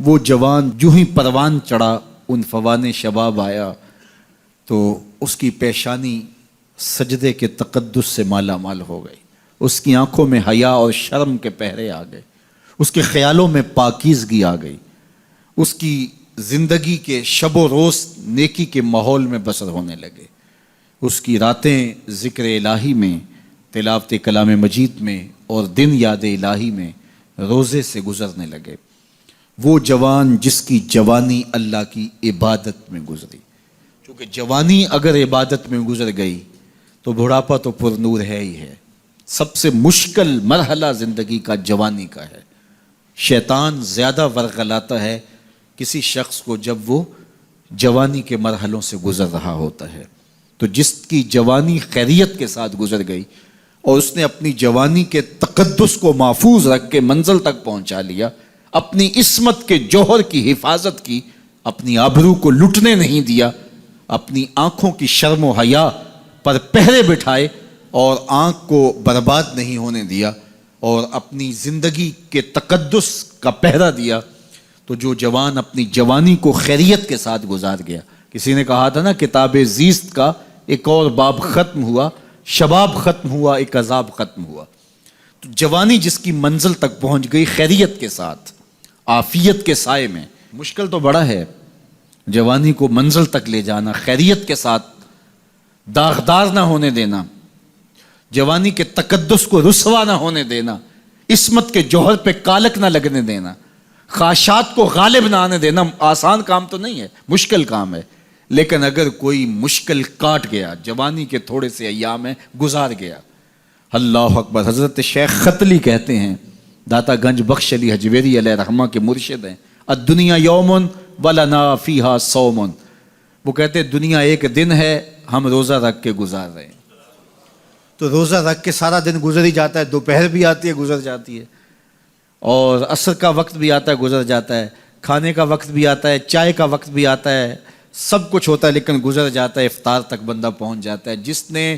وہ جوان جو ہی پروان چڑھا ان فوان شباب آیا، تو اس کی پیشانی سجدے کے تقدس سے مالا مال ہو گئی، اس کی آنکھوں میں حیا اور شرم کے پہرے آ گئے، اس کے خیالوں میں پاکیزگی آ گئی، اس کی زندگی کے شب و روز نیکی کے ماحول میں بسر ہونے لگے، اس کی راتیں ذکر الہی میں، تلاوت کلام مجید میں اور دن یاد الہی میں روزے سے گزرنے لگے۔ وہ جوان جس کی جوانی اللہ کی عبادت میں گزری، کیونکہ جوانی اگر عبادت میں گزر گئی تو بڑھاپا تو پر نور ہے ہی ہے۔ سب سے مشکل مرحلہ زندگی کا جوانی کا ہے۔ شیطان زیادہ ورغلاتا ہے کسی شخص کو جب وہ جوانی کے مرحلوں سے گزر رہا ہوتا ہے۔ تو جس کی جوانی خیریت کے ساتھ گزر گئی اور اس نے اپنی جوانی کے تقدس کو محفوظ رکھ کے منزل تک پہنچا لیا، اپنی عصمت کے جوہر کی حفاظت کی، اپنی آبرو کو لٹنے نہیں دیا، اپنی آنکھوں کی شرم و حیا پر پہرے بٹھائے اور آنکھ کو برباد نہیں ہونے دیا اور اپنی زندگی کے تقدس کا پہرا دیا، تو جو جوان اپنی جوانی کو خیریت کے ساتھ گزار گیا۔ کسی نے کہا تھا نا، کتاب زیست کا ایک اور باب ختم ہوا، شباب ختم ہوا، ایک عذاب ختم ہوا۔ تو جوانی جس کی منزل تک پہنچ گئی خیریت کے ساتھ، عافیت کے سائے میں۔ مشکل تو بڑا ہے جوانی کو منزل تک لے جانا، خیریت کے ساتھ، داغدار نہ ہونے دینا، جوانی کے تقدس کو رسوا نہ ہونے دینا، عصمت کے جوہر پہ کالک نہ لگنے دینا، خواہشات کو غالب نہ آنے دینا۔ آسان کام تو نہیں ہے، مشکل کام ہے، لیکن اگر کوئی مشکل کاٹ گیا، جوانی کے تھوڑے سے ایام میں گزار گیا۔ اللہ اکبر۔ حضرت شیخ ختلی کہتے ہیں، داتا گنج بخش علی حجویری علیہ رحمہ کے مرشد ہیں، الدنیا یوم ولنا فیہا صوم۔ وہ کہتے ہیں دنیا ایک دن ہے، ہم روزہ رکھ کے گزار رہے ہیں۔ تو روزہ رکھ کے سارا دن گزر ہی جاتا ہے، دوپہر بھی آتی ہے گزر جاتی ہے، اور عصر کا وقت بھی آتا ہے گزر جاتا ہے، کھانے کا وقت بھی آتا ہے، چائے کا وقت بھی آتا ہے، سب کچھ ہوتا ہے، لیکن گزر جاتا ہے، افطار تک بندہ پہنچ جاتا ہے۔ جس نے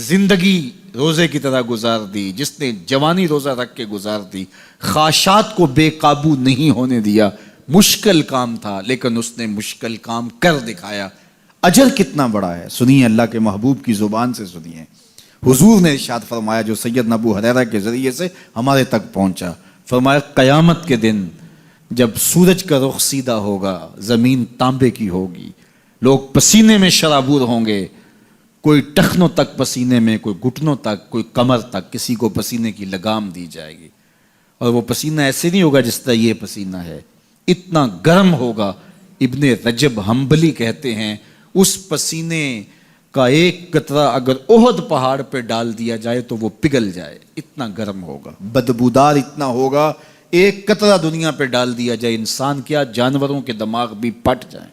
زندگی روزے کی طرح گزار دی، جس نے جوانی روزہ رکھ کے گزار دی، خواہشات کو بے قابو نہیں ہونے دیا، مشکل کام تھا لیکن اس نے مشکل کام کر دکھایا۔ اجر کتنا بڑا ہے، سنیے اللہ کے محبوب کی زبان سے سنیے۔ حضور نے ارشاد فرمایا جو سید ابو ہریرہ کے ذریعے سے ہمارے تک پہنچا، فرمایا قیامت کے دن جب سورج کا رخ سیدھا ہوگا، زمین تانبے کی ہوگی، لوگ پسینے میں شرابور ہوں گے، کوئی ٹخنوں تک پسینے میں، کوئی گھٹنوں تک، کوئی کمر تک، کسی کو پسینے کی لگام دی جائے گی، اور وہ پسینہ ایسے نہیں ہوگا جس طرح یہ پسینہ ہے، اتنا گرم ہوگا۔ ابن رجب حنبلی کہتے ہیں اس پسینے کا ایک قطرہ اگر احد پہاڑ پہ ڈال دیا جائے تو وہ پگھل جائے، اتنا گرم ہوگا، بدبودار اتنا ہوگا، ایک قطرہ دنیا پہ ڈال دیا جائے، انسان کیا جانوروں کے دماغ بھی پھٹ جائیں،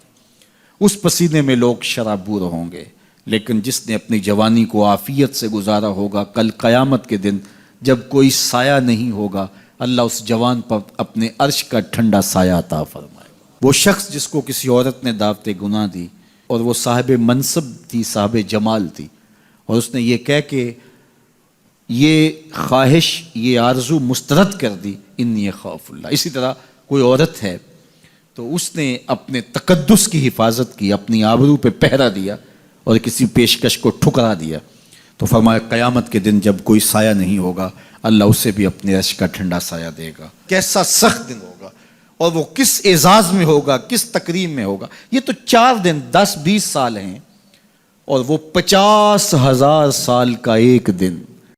اس پسینے میں لوگ شرابور ہوں گے۔ لیکن جس نے اپنی جوانی کو عافیت سے گزارا ہوگا، کل قیامت کے دن جب کوئی سایہ نہیں ہوگا، اللہ اس جوان پر اپنے عرش کا ٹھنڈا سایہ عطا فرمائے۔ وہ شخص جس کو کسی عورت نے دعوت گناہ دی اور وہ صاحب منصب تھی، صاحب جمال تھی، اور اس نے یہ کہہ کہ یہ خواہش، یہ آرزو مسترد کر دی، انی خاف اللہ۔ اسی طرح کوئی عورت ہے تو اس نے اپنے تقدس کی حفاظت کی، اپنی آبرو پہ پہرا دیا اور کسی پیشکش کو ٹھکرا دیا، تو فرمایا قیامت کے دن جب کوئی سایہ نہیں ہوگا، اللہ اسے بھی اپنے عرش کا ٹھنڈا سایہ دے گا۔ کیسا سخت دن ہوگا، اور وہ کس اعزاز میں ہوگا، کس تکریم میں ہوگا۔ یہ تو 4 دن 10-20 سال ہیں، اور وہ 50,000 سال کا ایک دن۔